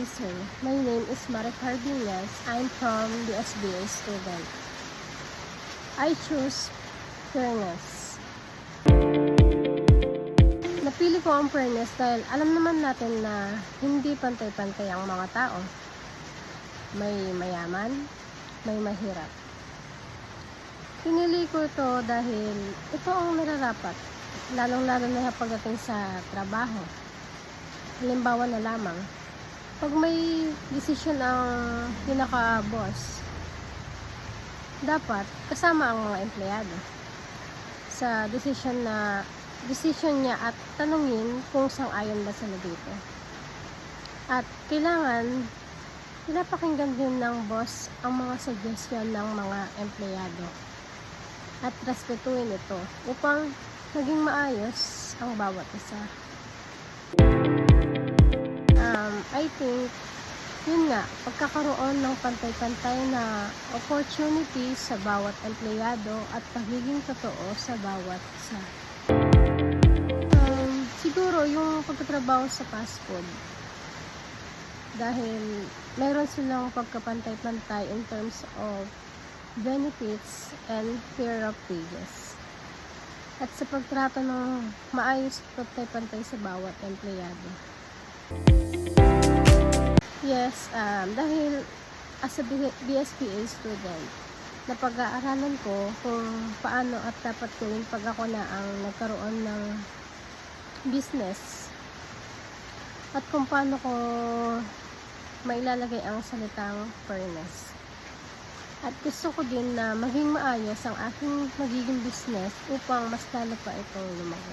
day, sir. My name is Marie Cardenas. I'm from the SBA student. I choose fairness. Napili ko ang fairness dahil alam naman natin na hindi pantay-pantay ang mga tao. May mayaman, may mahirap. Pinili ko ito dahil ito ang nararapat, lalong-lalo na pagdating sa trabaho. Halimbawa na lamang, pag may desisyon ang pinaka-boss, dapat kasama ang mga empleyado sa desisyon niya at tanungin kung sang-ayon ba sila dito. At kailangan pinapakinggan din ng boss ang mga suggestion ng mga empleyado at respetuhin ito upang maging maayos ang bawat isa. I think yun nga, pagkakaroon ng pantay-pantay na opportunity sa bawat empleyado at pagiging totoo sa bawat isa. Siguro yung pagtatrabaho sa fast food, dahil meron silang pagkapantay-pantay in terms of benefits and fair of wages. At sa pagtrato ng maayos pantay-pantay sa bawat empleyado. Yes, dahil as a BSPA student, napag-aaralan ko kung paano at dapat gawin pag ako na ang nagkaroon ng business at kung paano ko mailalagay ang salitang fairness. At gusto ko din na maging maayos ang aking magiging business upang mas lalo pa itong lumago.